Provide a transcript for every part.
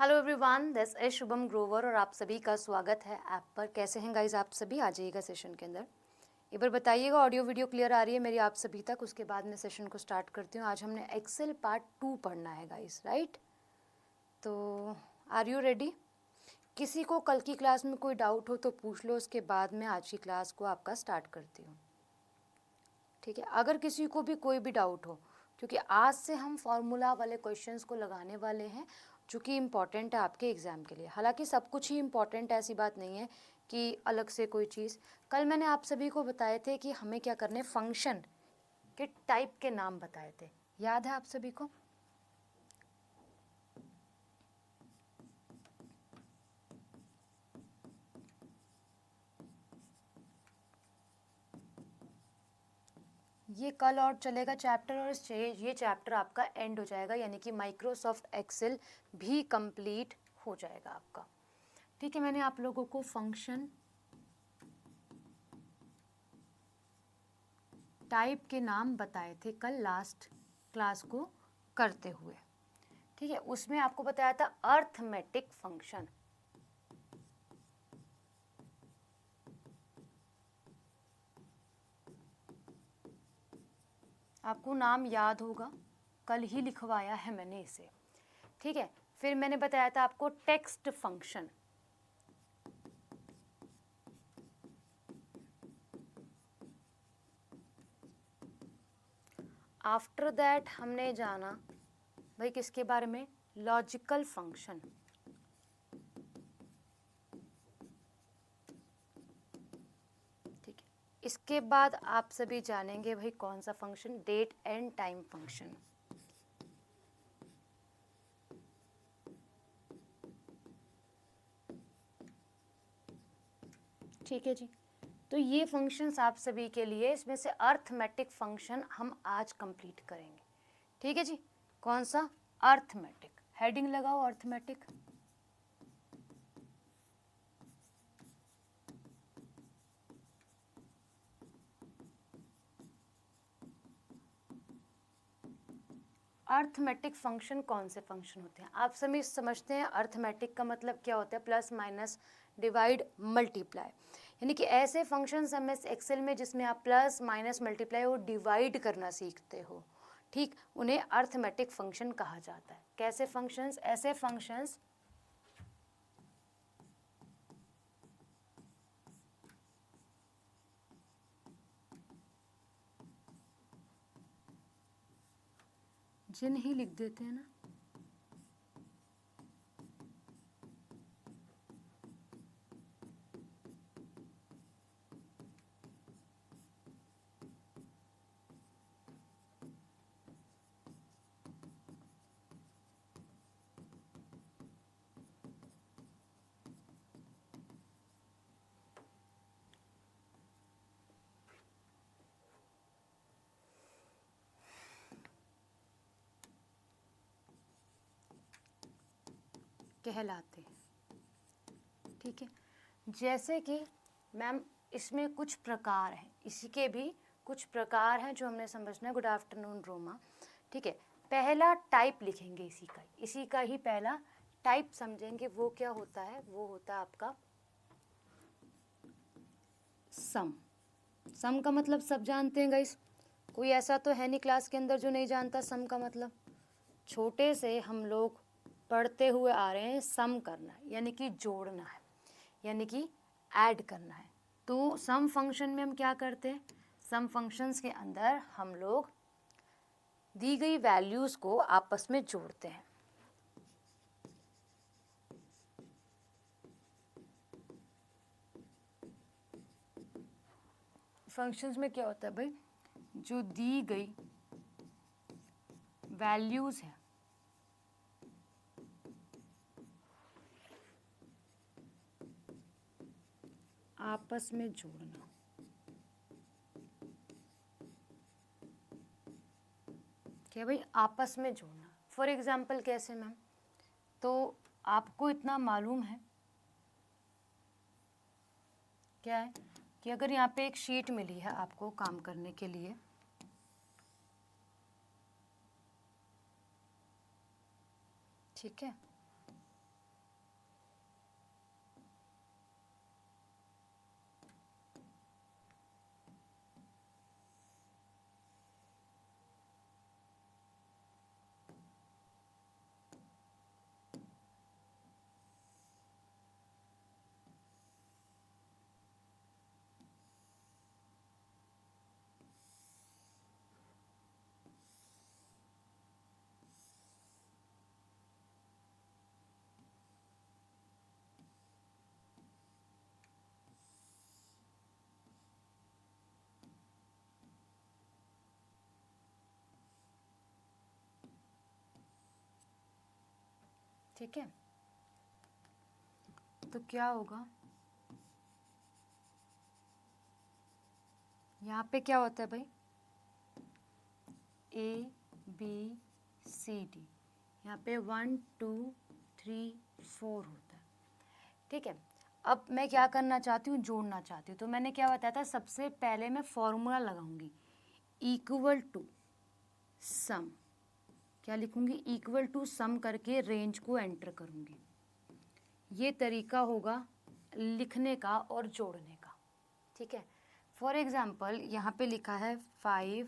Hello everyone, this is Shubham Grover और आप सभी का स्वागत है ऐप पर। कैसे हैं गाइज आप सभी? आ जाइएगा सेशन के अंदर। एक बार बताइएगा ऑडियो वीडियो क्लियर आ रही है मेरी आप सभी तक, उसके बाद मैं सेशन को स्टार्ट करती हूँ। आज हमने एक्सेल पार्ट 2 पढ़ना है गाइज, राइट? तो आर यू रेडी? किसी को कल की क्लास में कोई डाउट हो तो पूछ लो, उसके बाद मैं आज की क्लास को आपका स्टार्ट करती हूँ, ठीक है? अगर किसी को भी कोई भी डाउट हो, क्योंकि आज से हम फॉर्मूला वाले क्वेश्चंस को लगाने वाले हैं जो कि इम्पॉर्टेंट है आपके एग्ज़ाम के लिए। हालांकि सब कुछ ही इम्पॉर्टेंट है, ऐसी बात नहीं है कि अलग से कोई चीज़। कल मैंने आप सभी को बताए थे कि हमें क्या करने, फंक्शन के टाइप के नाम बताए थे, याद है आप सभी को? ये कल और चलेगा चैप्टर, और ये चैप्टर आपका एंड हो जाएगा, यानी कि माइक्रोसॉफ्ट एक्सेल भी कंप्लीट हो जाएगा आपका, ठीक है? मैंने आप लोगों को फंक्शन टाइप के नाम बताए थे कल लास्ट क्लास को करते हुए, ठीक है? उसमें आपको बताया था अर्थमेटिक फंक्शन। आपको नाम याद होगा, कल ही लिखवाया है मैंने इसे, ठीक है? फिर मैंने बताया था आपको टेक्स्ट फंक्शन। आफ्टर दैट हमने जाना भाई किसके बारे में, लॉजिकल फंक्शन। ठीक है, इसके बाद आप सभी जानेंगे भाई कौन सा function, date and time function. ठीक है जी, तो ये फंक्शंस आप सभी के लिए, इसमें से अर्थमेटिक फंक्शन हम आज कंप्लीट करेंगे, ठीक है जी? कौन सा? अर्थमेटिक। हेडिंग लगाओ अर्थमेटिक। अर्थमेटिक फंक्शन कौन से फंक्शन होते हैं आप सभी समझते हैं? अर्थमेटिक का मतलब क्या होता है? प्लस माइनस डिवाइड मल्टीप्लाई, यानी कि ऐसे फंक्शंस एम एस एक्सेल में जिसमें आप प्लस माइनस मल्टीप्लाई और डिवाइड करना सीखते हो, ठीक? उन्हें अर्थमेटिक फंक्शन कहा जाता है। कैसे फंक्शंस? ऐसे फंक्शंस जिन्हें ही लिख देते हैं ना, कहलाते हैं, ठीक है? जैसे कि मैम इसमें कुछ प्रकार हैं, इसी के भी कुछ प्रकार हैं जो हमने समझना है। गुड आफ्टरनून रोमा, ठीक है? पहला टाइप लिखेंगे इसी का ही पहला टाइप समझेंगे। वो क्या होता है? वो होता है आपका सम। सम का मतलब सब जानते हैं गाइस, कोई ऐसा तो है नहीं क्लास के अंदर जो नहीं जानता सम का मतलब। छोटे से हम लोग पढ़ते हुए आ रहे हैं, सम करना है यानी कि जोड़ना है, यानी कि ऐड करना है। तो सम फंक्शन में हम क्या करते हैं? सम फंक्शंस के अंदर हम लोग दी गई वैल्यूज़ को आपस में जोड़ते हैं। फंक्शंस में क्या होता है भाई, जो दी गई वैल्यूज़ हैं आपस में जोड़ना। क्या भाई? आपस में जोड़ना। फॉर एग्जाम्पल कैसे मैम? तो आपको इतना मालूम है क्या है कि अगर यहाँ पे एक शीट मिली है आपको काम करने के लिए, ठीक है? ठीक है, तो क्या होगा, यहाँ पे क्या होता है भाई, A B C D, यहाँ पे 1 2 3 4 होता है। ठीक है, अब मैं क्या करना चाहती हूँ, जोड़ना चाहती हूँ। तो मैंने क्या बताया था, सबसे पहले मैं फॉर्मूला लगाऊंगी, इक्वल टू सम। क्या लिखूंगी, इक्वल टू सम करके रेंज को एंटर करूंगी। ये तरीका होगा लिखने का और जोड़ने का। ठीक है, फॉर एग्जाम्पल यहाँ पे लिखा है 5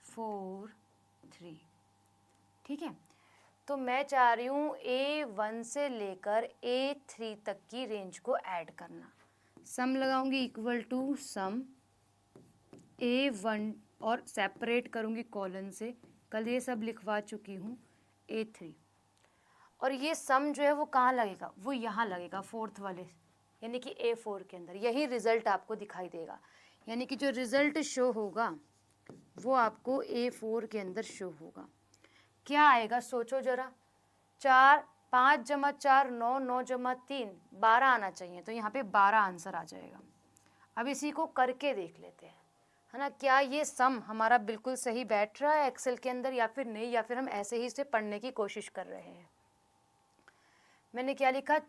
4 3। ठीक है, तो मैं चाह रही हूँ A1 से लेकर A3 तक की रेंज को ऐड करना। सम लगाऊंगी इक्वल टू सम A1 और सेपरेट करूंगी कॉलन से, कल ये सब लिखवा चुकी हूँ, A3। और ये सम जो है वो कहाँ लगेगा, वो यहाँ लगेगा फोर्थ वाले, यानी कि A4 के अंदर। यही रिजल्ट आपको दिखाई देगा, यानी कि जो रिजल्ट शो होगा वो आपको A4 के अंदर शो होगा। क्या आएगा सोचो जरा, 5 जमा 4 9, 9 जमा 3 12 आना चाहिए, तो यहाँ पे 12 आंसर आ जाएगा। अब इसी को करके देख लेते हैं, है ना, क्या ये सम हमारा बिल्कुल सही बैठ रहा है एक्सेल के अंदर या फिर नहीं, या फिर हम ऐसे ही इसे पढ़ने की कोशिश कर रहे हैं। मैंने क्या लिखा,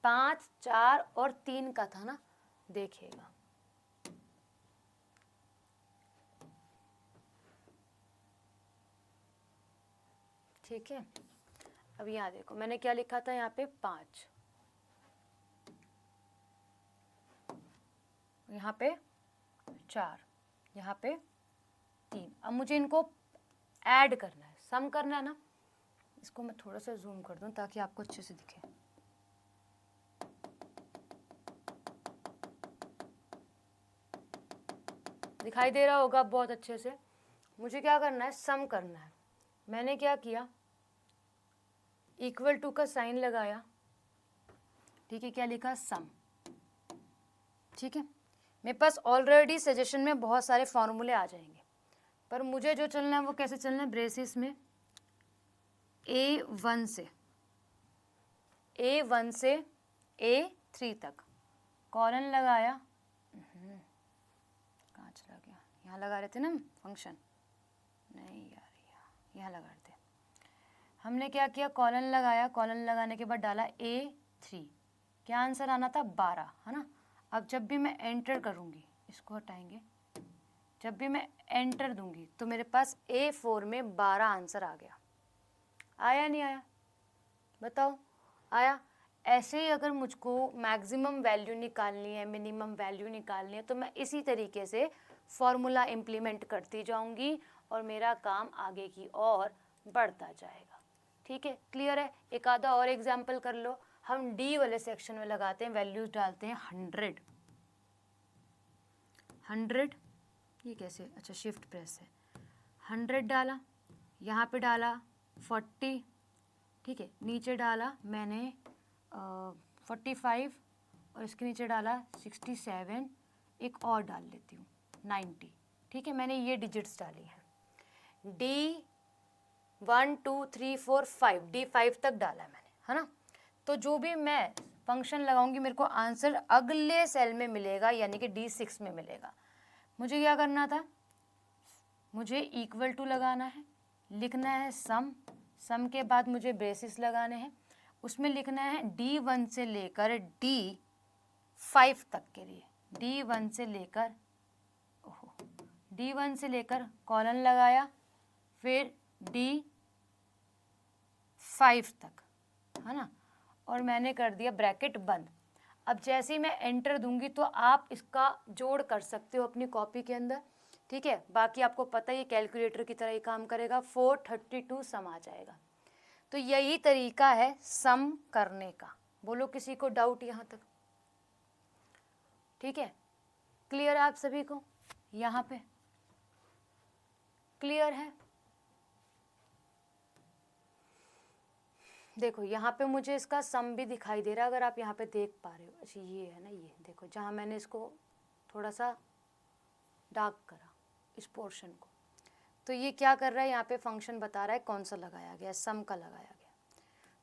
5 4 और 3 का था ना, देखिएगा ठीक है। अब यहाँ देखो मैंने क्या लिखा था, यहाँ पे 5, यहाँ पे 4, यहाँ पे 3। अब मुझे इनको ऐड करना है, सम करना है ना। इसको मैं थोड़ा सा जूम कर दूं ताकि आपको अच्छे से दिखे। दिखाई दे रहा होगा बहुत अच्छे से। मुझे क्या करना है, सम करना है। मैंने क्या किया, इक्वल टू का साइन लगाया। ठीक है, क्या लिखा, सम। ठीक है, मेरे पास ऑलरेडी सजेशन में बहुत सारे फॉर्मूले आ जाएंगे, पर मुझे जो चलना है वो कैसे चलना है, ब्रेसिस में A1 से A3 तक कॉलन लगाया। कहाँ चला गया, यहाँ लगा रहे थे ना फंक्शन, नहीं यार यहाँ लगा रहे थे। हमने क्या किया, कॉलन लगाया, कॉलन लगाने के बाद डाला A3, क्या आंसर आना था, 12, है ना। अब जब भी मैं एंटर करूँगी, इसको हटाएंगे, जब भी मैं एंटर दूंगी तो मेरे पास A4 में 12 आंसर आ गया। आया नहीं आया, बताओ, आया। ऐसे ही अगर मुझको मैक्सिमम वैल्यू निकालनी है, मिनिमम वैल्यू निकालनी है, तो मैं इसी तरीके से फॉर्मूला इम्प्लीमेंट करती जाऊंगी और मेरा काम आगे की ओर बढ़ता जाएगा। ठीक है, क्लियर है। एक आधा और एग्जाम्पल कर लो। हम डी वाले सेक्शन में लगाते हैं, वैल्यूज डालते हैं 100। ये कैसे, अच्छा शिफ्ट प्रेस है। 100 डाला, यहाँ पे डाला 40, ठीक है, नीचे डाला मैंने 45 और इसके नीचे डाला 67, एक और डाल लेती हूँ 90। ठीक है, मैंने ये डिजिट्स डाली हैं। D1 2 3 4 5, D5 तक डाला है मैंने, है ना। तो जो भी मैं फंक्शन लगाऊंगी मेरे को आंसर अगले सेल में मिलेगा, यानी कि D6 में मिलेगा। मुझे क्या करना था, मुझे इक्वल टू लगाना है, लिखना है सम, सम के बाद मुझे ब्रेसिस लगाने हैं, उसमें लिखना है D1 से लेकर D5 तक के लिए, D1 से लेकर कॉलन लगाया, फिर D5 तक, है ना, और मैंने कर दिया ब्रैकेट बंद। अब जैसे ही मैं एंटर दूंगी तो आप इसका जोड़ कर सकते हो अपनी कॉपी के अंदर। ठीक है, बाकी आपको पता है ये कैलकुलेटर की तरह ही काम करेगा, 432 सम आ जाएगा। तो यही तरीका है सम करने का। बोलो किसी को डाउट यहाँ तक? ठीक है, क्लियर है आप सभी को? यहाँ पे क्लियर है? देखो यहाँ पे मुझे इसका सम भी दिखाई दे रहा है, अगर आप यहाँ पे देख पा रहे हो। अच्छा ये है ना, ये देखो जहाँ मैंने इसको थोड़ा सा डार्क करा इस पोर्शन को, तो ये क्या कर रहा है, यहाँ पे फंक्शन बता रहा है कौन सा लगाया गया, सम का लगाया गया।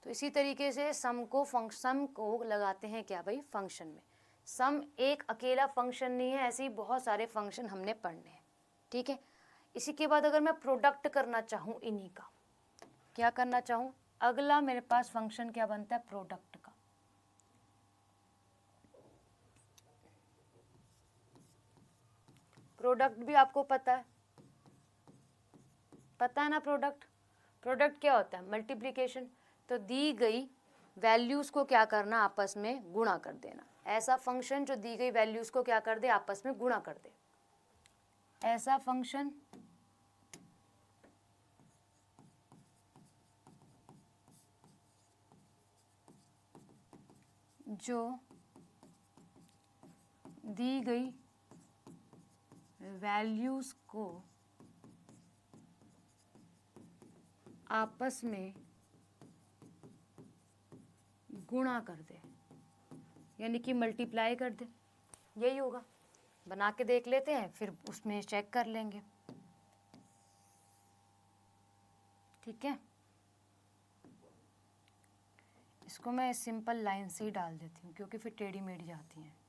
तो इसी तरीके से सम को लगाते हैं क्या भाई, फंक्शन में। सम एक अकेला फंक्शन नहीं है, ऐसे ही बहुत सारे फंक्शन हमने पढ़ने हैं, ठीक है। इसी के बाद अगर मैं प्रोडक्ट करना चाहूँ इन्हीं का, क्या करना चाहूँ, अगला मेरे पास फंक्शन क्या बनता है, प्रोडक्ट का। प्रोडक्ट भी आपको पता है ना। प्रोडक्ट क्या होता है, मल्टीप्लिकेशन। तो दी गई वैल्यूज को क्या करना, आपस में गुणा कर देना। ऐसा फंक्शन जो दी गई वैल्यूज को क्या कर दे, आपस में गुणा कर दे। ऐसा फंक्शन जो दी गई वैल्यूज को आपस में गुणा कर दे, यानी कि मल्टीप्लाई कर दे, यही होगा। बना के देख लेते हैं, फिर उसमें चेक कर लेंगे, ठीक है। इसको मैं सिंपल लाइन से ही डाल देती हूँ, क्योंकि फिर टेढ़ी मेढ़ी जाती हैं।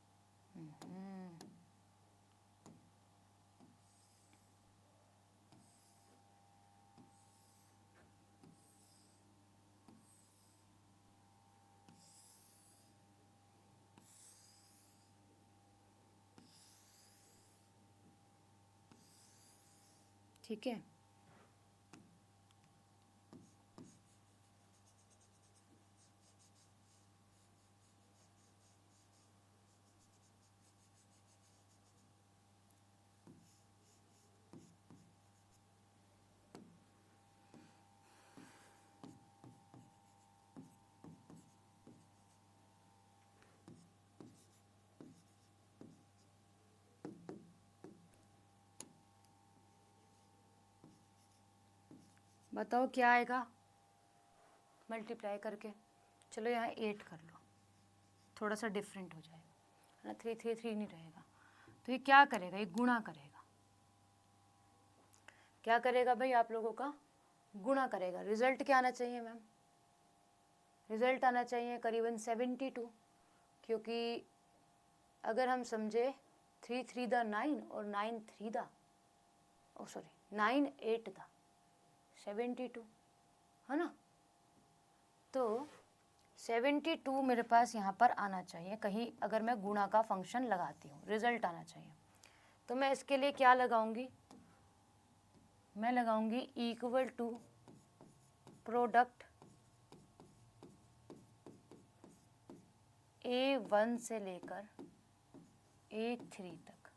ठीक है। बताओ क्या आएगा मल्टीप्लाई करके। चलो यहाँ 8 कर लो, थोड़ा सा डिफरेंट हो जाएगा, है ना। 3 3 3 नहीं रहेगा। तो ये क्या करेगा, ये गुणा करेगा। क्या करेगा भाई, आप लोगों का गुणा करेगा। रिजल्ट क्या आना चाहिए मैम, रिजल्ट आना चाहिए करीबन 72, क्योंकि अगर हम समझे 3 3 दा 9 और 9 3 दा 9 8 दा 72, है ना। तो 72 मेरे पास यहाँ पर आना चाहिए कहीं, अगर मैं गुणा का फंक्शन लगाती हूँ, रिजल्ट आना चाहिए। तो मैं इसके लिए क्या लगाऊंगी, मैं लगाऊंगी इक्वल टू प्रोडक्ट A1 से लेकर A3 तक।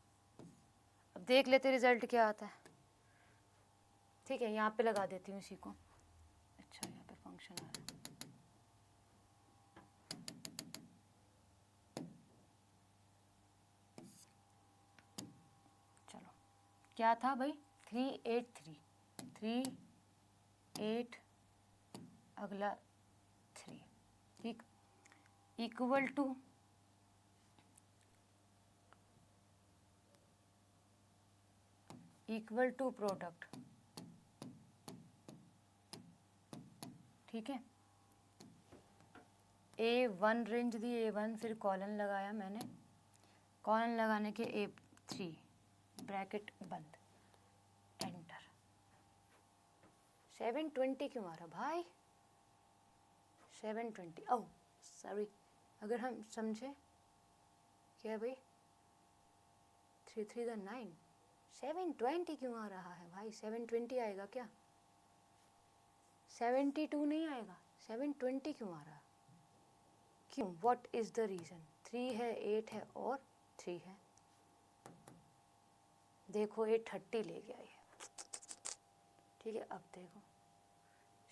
अब देख लेते रिजल्ट क्या आता है, ठीक है। यहाँ पे लगा देती हूँ इसी को। अच्छा, यहाँ पे फंक्शन आ रहा है। चलो, क्या था भाई, 383 3 8 अगला 3, ठीक। इक्वल टू प्रोडक्ट, ठीक है। A1 रेंज दी, A1, फिर कॉलन लगाया मैंने, कॉलन लगाने के A3 ब्रैकेट बंद, एंटर। 720 क्यों आ रहा भाई, 720, ओह सॉरी। अगर हम समझे क्या भाई, 3 3 दा 9, 720 क्यों आ रहा है भाई, 720 आएगा क्या, 72 नहीं आएगा, 720 क्यों आ रहा है, क्यों, व्हाट इज द रीज़न। 3 है, 8 है और 3 है। देखो ये 30 ले गया ये, ठीक है। अब देखो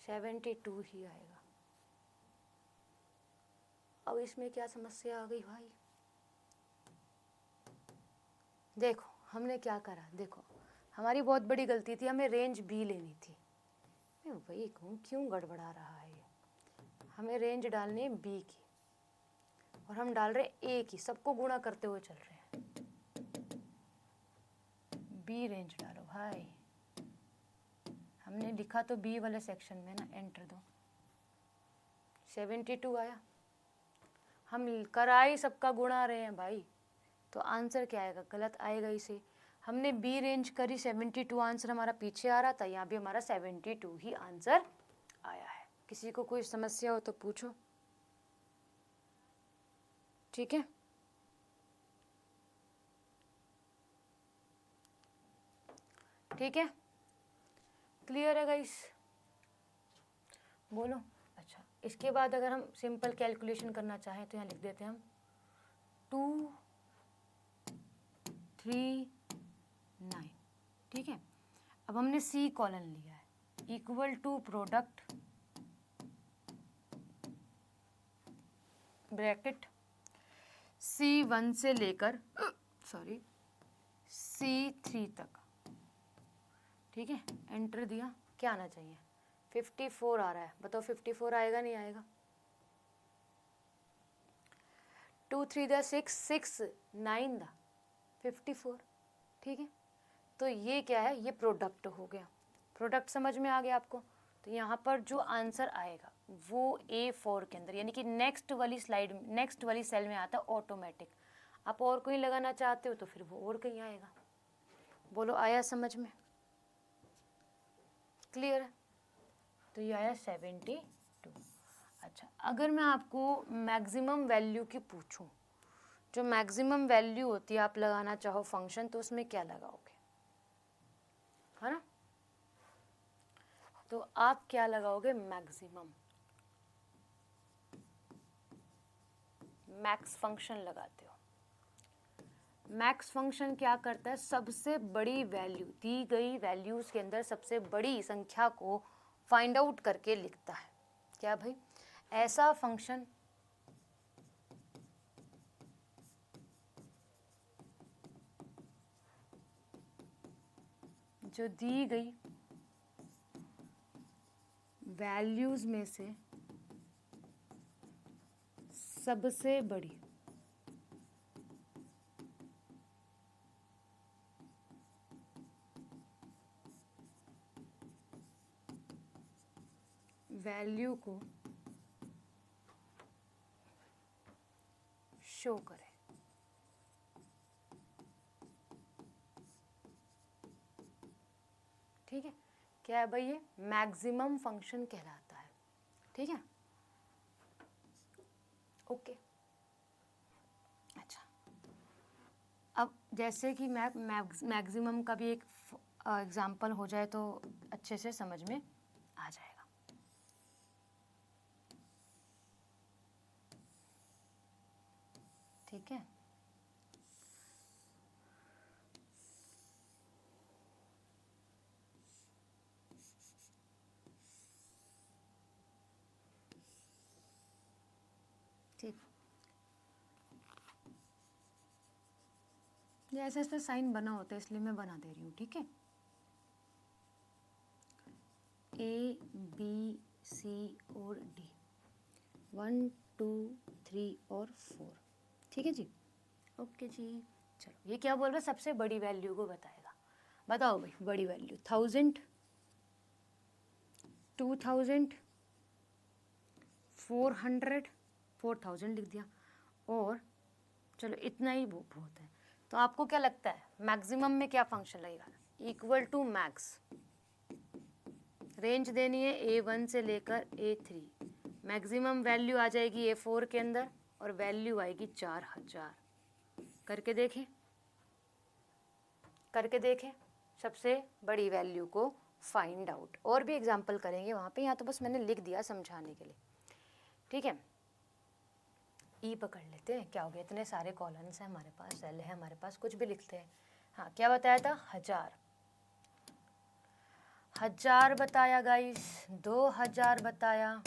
72 ही आएगा। अब इसमें क्या समस्या आ गई भाई, देखो हमने क्या करा, देखो हमारी बहुत बड़ी गलती थी, हमें रेंज बी लेनी थी। मैं वही कहूँ क्यों गड़बड़ा रहा है ये, हमें रेंज डालनी है बी की और हम डाल रहे ए की, सबको गुणा करते हुए चल रहे हैं। बी रेंज डालो भाई, हमने लिखा तो बी वाले सेक्शन में ना, एंटर दो। 72 आया। हम करा ही सबका गुणा रहे हैं भाई, तो आंसर क्या आएगा? गलत आएगा इसे। हमने बी रेंज करी 72, आंसर हमारा पीछे आ रहा था, यहाँ भी हमारा 72 ही आंसर आया है। किसी को कोई समस्या हो तो पूछो, ठीक है। ठीक है, क्लियर है गाइस? बोलो। अच्छा, इसके बाद अगर हम सिंपल कैलकुलेशन करना चाहें तो यहाँ लिख देते हैं हम 2 3 9, ठीक है। अब हमने सी कॉलन लिया है, equal to product bracket C1 से लेकर C3 तक, ठीक है। एंटर दिया, क्या आना चाहिए? 54 आ रहा है, बताओ 54 आएगा नहीं आएगा? 2 3 दा 6 6 9 दा 54, ठीक है। तो ये क्या है? ये प्रोडक्ट हो गया। प्रोडक्ट समझ में आ गया आपको? तो यहाँ पर जो आंसर आएगा वो A4 के अंदर, यानी कि नेक्स्ट वाली स्लाइड, नेक्स्ट वाली सेल में आता है ऑटोमेटिक। आप और कहीं लगाना चाहते हो तो फिर वो और कहीं आएगा। बोलो, आया समझ में? क्लियर है? तो ये आया 72। अच्छा, अगर मैं आपको मैक्सिमम वैल्यू की पूछूं, जो मैक्सिमम वैल्यू होती है आप लगाना चाहो फंक्शन, तो उसमें क्या लगाओगे? है ना? तो आप क्या लगाओगे? मैक्सिमम, मैक्स फंक्शन लगाते हो। मैक्स फंक्शन क्या करता है? सबसे बड़ी वैल्यू, दी गई वैल्यूज के अंदर सबसे बड़ी संख्या को फाइंड आउट करके लिखता है। क्या भाई? ऐसा फंक्शन जो दी गई वैल्यूज में से सबसे बड़ी वैल्यू को शो करे। ठीक है, क्या है भाई? ये मैक्सिमम फंक्शन कहलाता है, ठीक है। ओके। अच्छा, अब जैसे कि मैक्सिमम का भी एक एग्जाम्पल हो जाए तो अच्छे से समझ में आ जाएगा। ठीक है, ठीक। ये ऐसे ऐसे साइन बना होता है इसलिए मैं बना दे रही हूँ, ठीक है। A B C और D, 1 2 3 और 4, ठीक है जी। ओके जी, चलो ये क्या बोल रहा है? सबसे बड़ी वैल्यू को बताएगा। बताओ भाई, बड़ी वैल्यू 1000, 2000, 400, 4000 लिख दिया, और चलो इतना ही बहुत है। तो आपको क्या लगता है मैक्सिमम में क्या फंक्शन लगेगा? इक्वल टू मैक्स, रेंज देनी है A1 से लेकर A3, मैक्सिमम वैल्यू आ जाएगी A4 के अंदर और वैल्यू आएगी 4000। करके देखें, करके देखें, सबसे बड़ी वैल्यू को फाइंड आउट। और भी एग्जाम्पल करेंगे वहाँ पे, यहाँ तो बस मैंने लिख दिया समझाने के लिए, ठीक है। ई पकड़ लेते हैं, क्या हो गया? इतने सारे कॉलम्स हैं हमारे पास, सेल है हमारे पास, कुछ भी लिखते हैं। हाँ, क्या बताया था? 1000 बताया गाइस, 2000 बताया,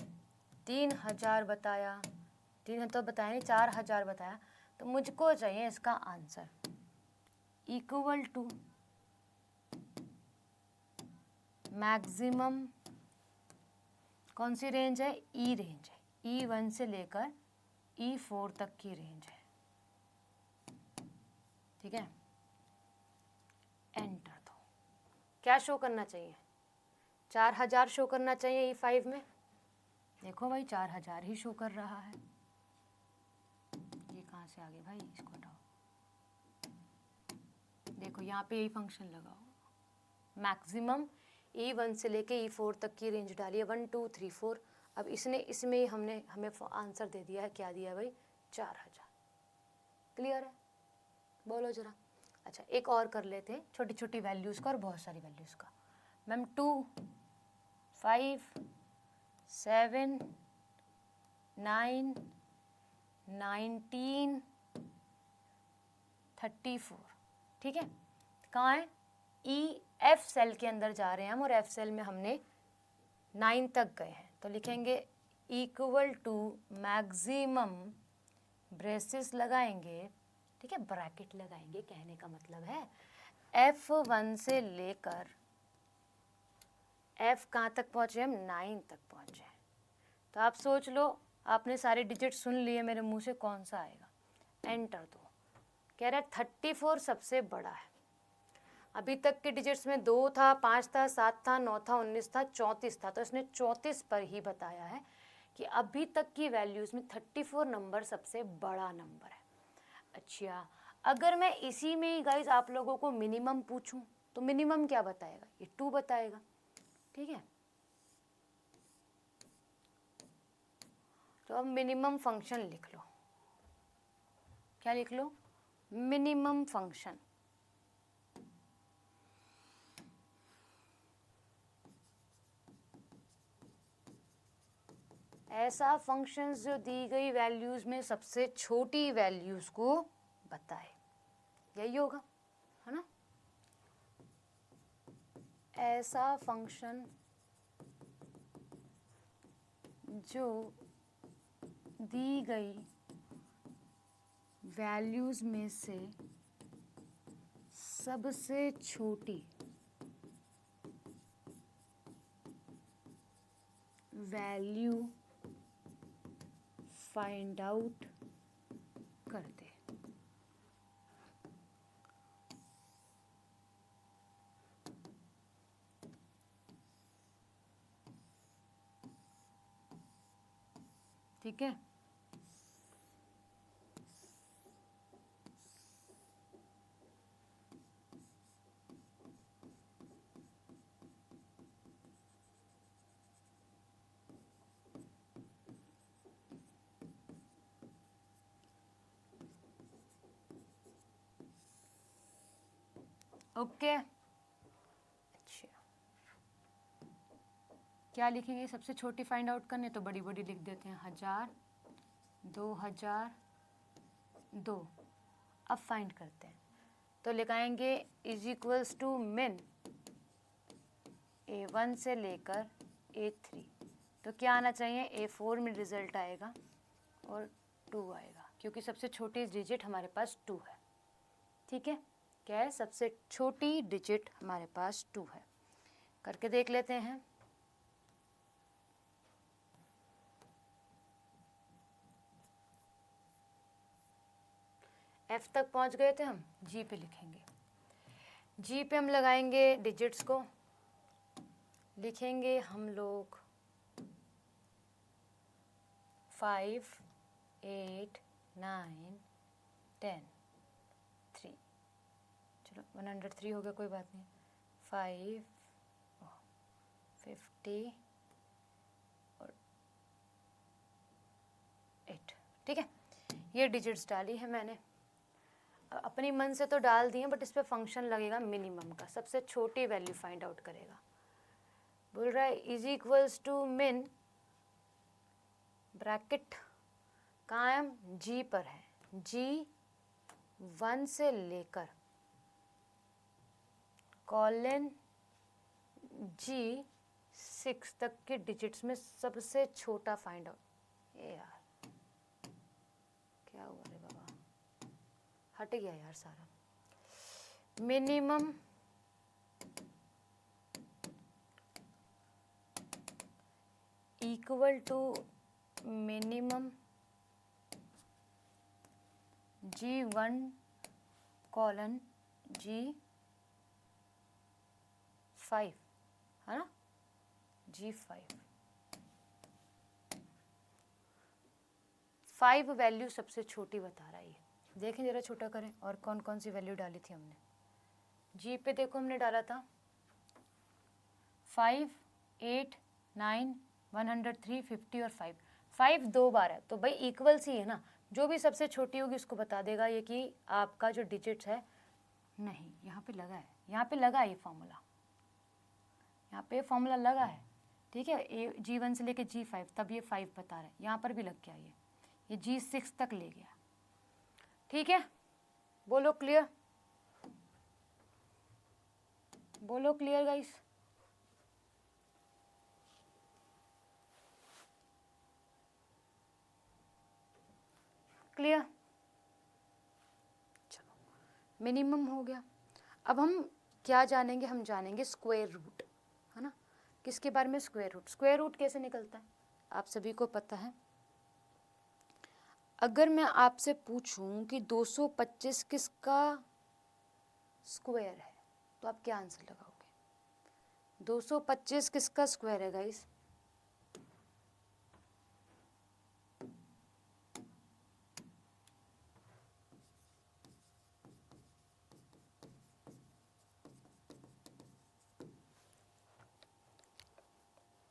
3000 बताया, 3 तो बताया नहीं, 4000 बताया। तो मुझको चाहिए इसका आंसर इक्वल टू मैक्सिमम, कौन सी रेंज है? ई रेंज है, E1 से लेकर E4 तक की रेंज है, ठीक है। एंटर दो। क्या शो करना चाहिए? 4000 शो करना चाहिए E5 में, देखो भाई 4000 ही शो कर रहा है। ये कहाँ से आ गए भाई, इसको हटाओ। देखो यहाँ पे यही फंक्शन लगाओ, मैक्सिमम E1 से लेके E4 तक की रेंज डाली है, 1 2 3 4। अब इसने इसमें हमने हमें आंसर दे दिया है, क्या दिया है भाई, 4000। क्लियर है, बोलो जरा। अच्छा एक और कर लेते हैं छोटी छोटी वैल्यूज़ का और बहुत सारी वैल्यूज़ का। मैम 2 5 7 9 19 34, ठीक है। कहाँ है, EF सेल के अंदर जा रहे हैं हम, और F सेल में हमने 9 तक गए हैं, तो लिखेंगे इक्वल टू मैक्सिमम, ब्रेसेस लगाएंगे, ठीक है, ब्रैकेट लगाएंगे, कहने का मतलब है F1 से लेकर F कहाँ तक पहुँचे हम, 9 तक पहुँचे। तो आप सोच लो, आपने सारे डिजिट सुन लिए मेरे मुंह से, कौन सा आएगा, एंटर दो। कह रहा है 34 सबसे बड़ा है। अभी तक के डिजिट्स में 2 था, 5 था, 7 था, 9 था, 19 था, 34 था, तो इसने 34 पर ही बताया है कि अभी तक की वैल्यूज़ में 34 नंबर सबसे बड़ा नंबर है। अच्छा, अगर मैं इसी में ही गाइज आप लोगों को मिनिमम पूछूं तो मिनिमम क्या बताएगा, ये 2 बताएगा, ठीक है। तो अब मिनिमम फंक्शन लिख लो, क्या लिख लो, मिनिमम फंक्शन। ऐसा फंक्शंस जो दी गई वैल्यूज़ में सबसे छोटी वैल्यूज़ को बताए, यही होगा, है ना। ऐसा फंक्शन जो दी गई वैल्यूज़ में से सबसे छोटी वैल्यू फाइंड आउट करते। ठीक है, ओके। अच्छा क्या लिखेंगे, सबसे छोटी फाइंड आउट करने, तो बड़ी बड़ी लिख देते हैं, 1000 2000 2। अब फाइंड करते हैं, तो लिखाएंगे इज इक्वल्स टू मिन A1 से लेकर A3। तो क्या आना चाहिए, A4 में रिजल्ट आएगा और 2 आएगा, क्योंकि सबसे छोटी डिजिट हमारे पास 2 है, ठीक है। क्या है, सबसे छोटी डिजिट हमारे पास 2 है। करके देख लेते हैं। F तक पहुंच गए थे हम, G पे लिखेंगे, G पे हम लगाएंगे डिजिट्स को, लिखेंगे हम लोग 5 8 9 10 3। चलो 103 हो गया, कोई बात नहीं, 5 50 और 8, ठीक है। ये डिजिट्स डाली है मैंने, अपनी मन से तो डाल दी है, बट इस पर फंक्शन लगेगा मिनिमम का, सबसे छोटी वैल्यू फाइंड आउट करेगा। बोल रहा है इज इक्वल्स टू मिन, ब्रैकेट कहाँ है, हम G पर है, G1 से लेकर कॉलन G6 तक के डिजिट्स में सबसे छोटा फाइंड आउट। ये यार क्या हुआ रे बाबा, हट गया यार सारा। Minimum equal to minimum G1 colon G5, है ना, G5। 5 वैल्यू सबसे छोटी बता रहा है ये। देखें ज़रा, छोटा करें, और कौन कौन सी वैल्यू डाली थी हमने। जी पे देखो हमने डाला था 5, 8, 9, 103, 50 और 5। 5 2 बार है तो भाई इक्वल सी है ना, जो भी सबसे छोटी होगी उसको बता देगा ये कि आपका जो डिजिट्स है। नहीं, यहाँ पे लगा है, यहाँ पे लगा है ये फॉर्मूला, यहाँ पे फॉर्मूला लगा है, ठीक है। G1 से लेके G5 तब ये 5 बता रहा है, यहाँ पर भी लग गया ये G6 तक ले गया, ठीक है। बोलो क्लियर, बोलो क्लियर गाइस। क्लियर, चलो मिनिमम हो गया। अब हम क्या जानेंगे, हम जानेंगे स्क्वायर रूट, है ना। किसके बारे में, स्क्वायर रूट। स्क्वायर रूट कैसे निकलता है आप सभी को पता है। अगर मैं आपसे पूछूं कि 225 किसका स्क्वायर है तो आप क्या आंसर लगाओगे। 225 किसका स्क्वायर है गाइस।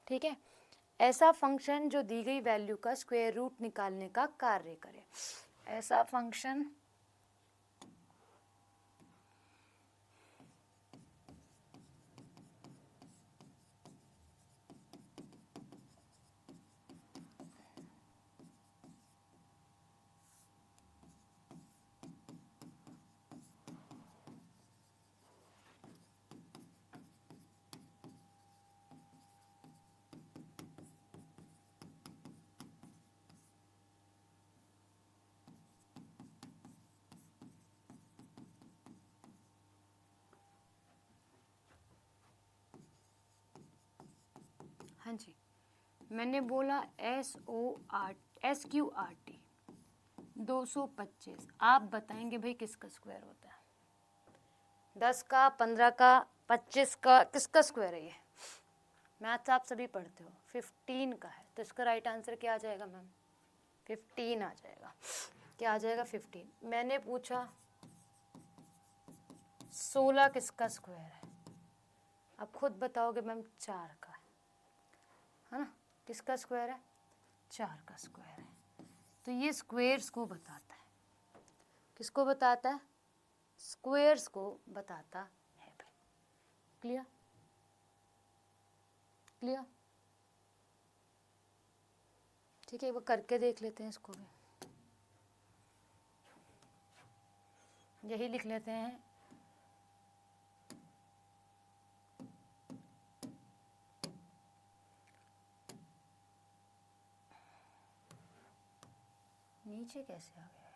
ठीक है, ऐसा फंक्शन जो दी गई वैल्यू का स्क्वायर रूट निकालने का कार्य करे। ऐसा फंक्शन हाँ जी, मैंने बोला SQRT 225। आप बताएंगे भाई किसका स्क्वायर होता है। 10 का, 15 का, 25 का, किसका स्क्वायर है ये। मैथ्स आप सभी पढ़ते हो। 15 का है तो इसका राइट आंसर क्या आ जाएगा मैम, 15 आ जाएगा। क्या आ जाएगा, 15। मैंने पूछा 16 किसका स्क्वायर है, आप खुद बताओगे मैम 4 का है ना। किसका स्क्वायर है, 4 का स्क्वायर है। तो ये स्क्वायर्स को बताता है, किसको बताता है, स्क्वायर्स को बताता है भाई। क्लियर, क्लियर, ठीक है। वो करके देख लेते हैं इसको भी, यही लिख लेते हैं। नीचे कैसे आ गया है,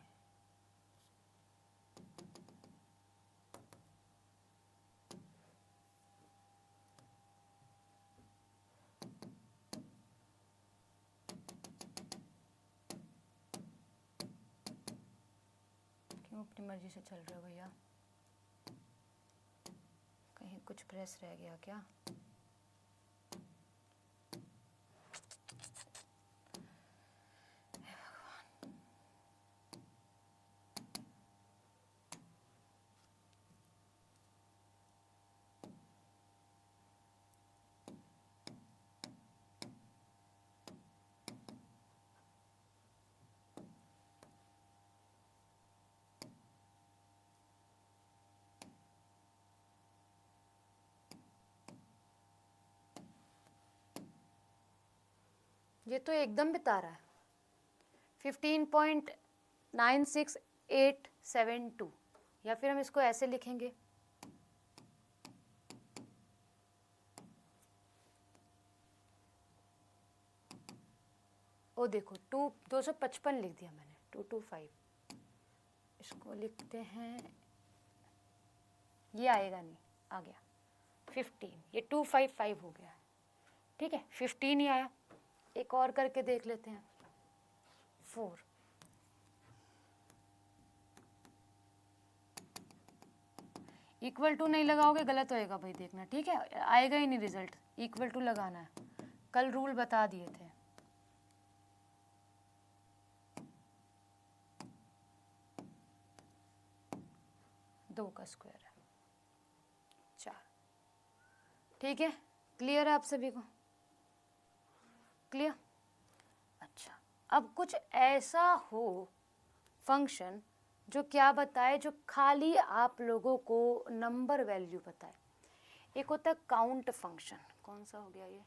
क्यों अपनी मर्जी से चल रहे हो भैया, कहीं कुछ प्रेस रह गया क्या। ये तो एकदम बता रहा है 15.96872, या फिर हम इसको ऐसे लिखेंगे, ओ देखो 255 लिख दिया मैंने, 225। इसको लिखते हैं, ये आएगा नहीं, आ गया 15, ये 255 हो गया, ठीक है। 15 ही आया। एक और करके देख लेते हैं, 4। इक्वल टू नहीं लगाओगे गलत होएगा भाई, देखना, ठीक है। आएगा ही नहीं रिजल्ट, इक्वल टू लगाना है, कल रूल बता दिए थे। 2 का स्क्वायर है 4। ठीक है, क्लियर है आप सभी को? क्लियर? अच्छा, अब कुछ ऐसा हो फंक्शन जो क्या बताए, जो खाली आप लोगों को नंबर वैल्यू बताए। एक होता है काउंट फंक्शन, कौन सा हो गया ये,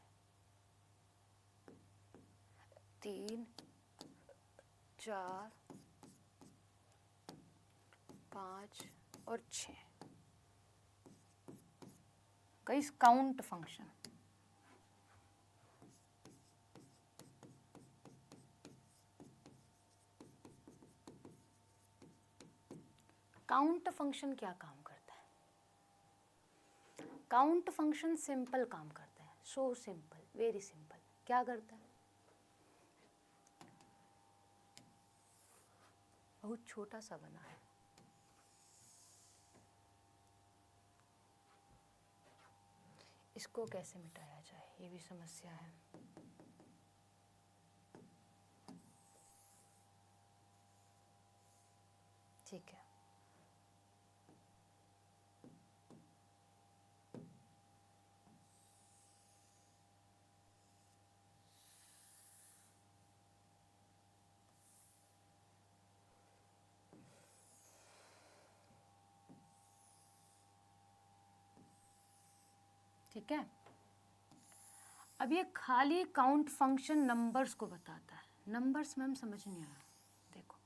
3 4 5 और 6, कई काउंट फंक्शन। काउंट फंक्शन क्या काम करता है? काउंट फंक्शन सिंपल काम करता है, सो सिंपल, वेरी सिंपल। क्या करता है? बहुत छोटा सा बना है, इसको कैसे मिटाया जाए ये भी समस्या है। ठीक है, ठीक है। अब ये खाली काउंट फंक्शन नंबर्स को बताता है। नंबर्स मैम समझ नहीं आया। देखो,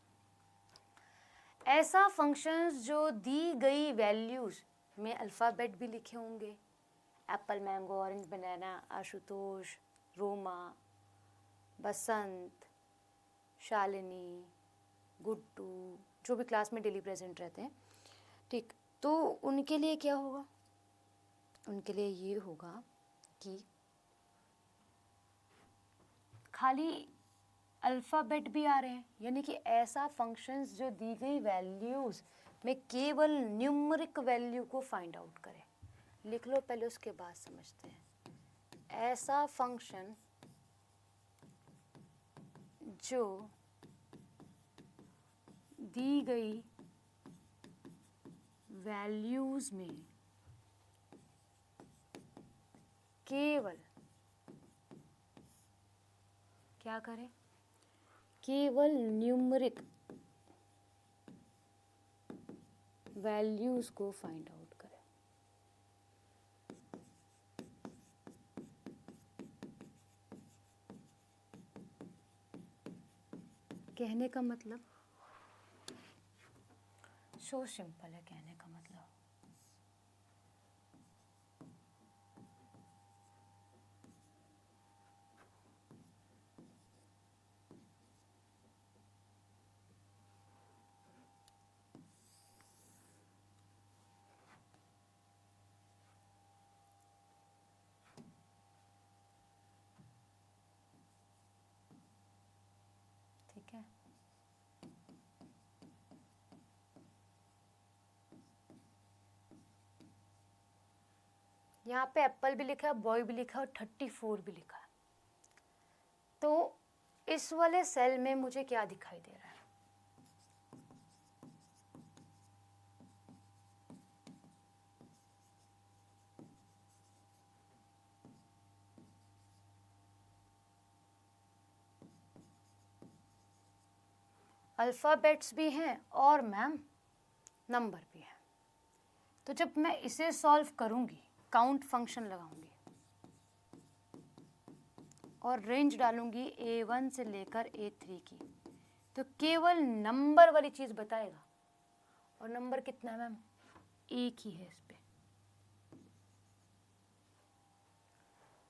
ऐसा फंक्शंस जो दी गई वैल्यूज में अल्फ़ाबेट भी लिखे होंगे, एप्पल, मैंगो, ऑरेंज, बनाना, आशुतोष, रोमा, बसंत, शालिनी, गुड्डू, जो भी क्लास में डेली प्रेजेंट रहते हैं, ठीक, तो उनके लिए क्या होगा? उनके लिए ये होगा कि खाली अल्फ़ाबेट भी आ रहे हैं, यानी कि ऐसा फंक्शंस जो दी गई वैल्यूज़ में केवल न्यूमरिक वैल्यू को फाइंड आउट करे। लिख लो पहले, उसके बाद समझते हैं। ऐसा फंक्शन जो दी गई वैल्यूज़ में केवल क्या करें? केवल न्यूमरिक वैल्यूज को फाइंड आउट करें। कहने का मतलब सो सिंपल है, कहने का मतलब ठीक है। यहाँ पे एप्पल भी लिखा है, बॉय भी लिखा है और 34 भी लिखा है। तो इस वाले सेल में मुझे क्या दिखाई दे रहा है? अल्फ़ाबेट्स भी हैं और मैम नंबर भी है। तो जब मैं इसे सॉल्व करूँगी, काउंट फंक्शन लगाऊंगी और रेंज डालूंगी A1 से लेकर A3 की, तो केवल नंबर वाली चीज़ बताएगा। और नंबर कितना है मैम? एक ही है इस पे।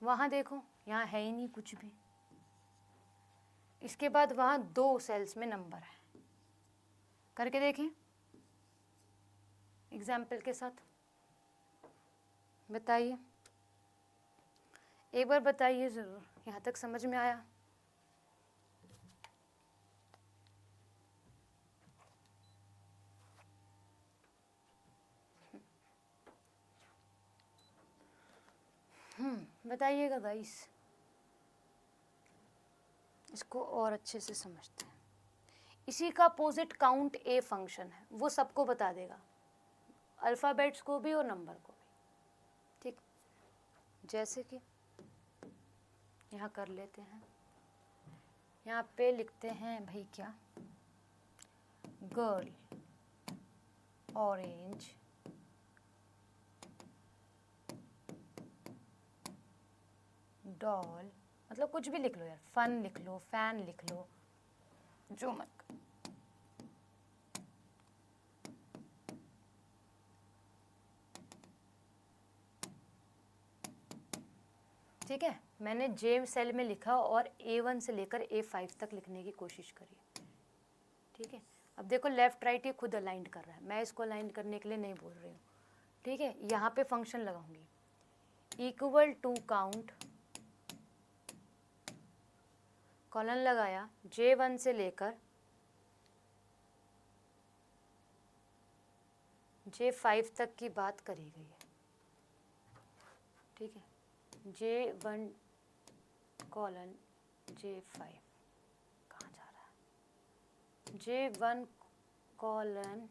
वहाँ देखो, यहाँ है ही नहीं कुछ भी। इसके बाद वहाँ 2 सेल्स में नंबर है। करके देखें एग्जाम्पल के साथ। बताइए, एक बार बताइए ज़रूर, यहाँ तक समझ में आया? बताइएगा गाइस, इसको और अच्छे से समझते हैं। इसी का अपोजिट काउंट ए फंक्शन है, वो सबको बता देगा। अल्फ़ाबेट्स को भी और नंबर को भी, ठीक। जैसे कि यहाँ कर लेते हैं, यहाँ पे लिखते हैं भाई क्या, गर्ल, ऑरेंज, डॉल, मतलब कुछ भी लिख लो यार, फन लिख लो, फैन लिख लो, जो मन। ठीक है, मैंने जे सेल में लिखा और A1 से लेकर A5 तक लिखने की कोशिश करी। ठीक है, अब देखो लेफ्ट राइट ये खुद अलाइन कर रहा है, मैं इसको अलाइन करने के लिए नहीं बोल रही हूँ। ठीक है, यहाँ पे फंक्शन लगाऊंगी, इक्वल टू काउंट, कॉलन लगाया, J1 से लेकर J5 तक की बात करी गई है। ठीक है, J1 कॉलन J5, कहाँ जा रहा है, J1 कॉलन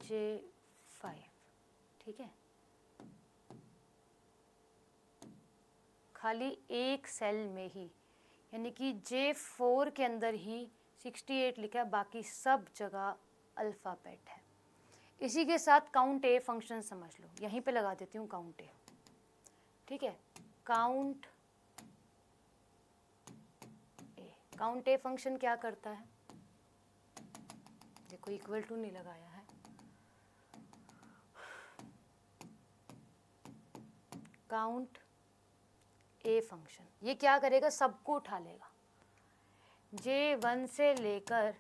J5। ठीक है, खाली एक सेल में ही, यानी कि J4 के अंदर ही 68 लिखा है, बाकी सब जगह अल्फ़ाबेट है। इसी के साथ काउंट ए फंक्शन समझ लो, यहीं पे लगा देती हूँ काउंट ए। ठीक है, count A, count a function क्या करता है, देखो इक्वल टू नहीं लगाया है, काउंट ए फंक्शन ये क्या करेगा, सबको उठा लेगा, J1 से लेकर,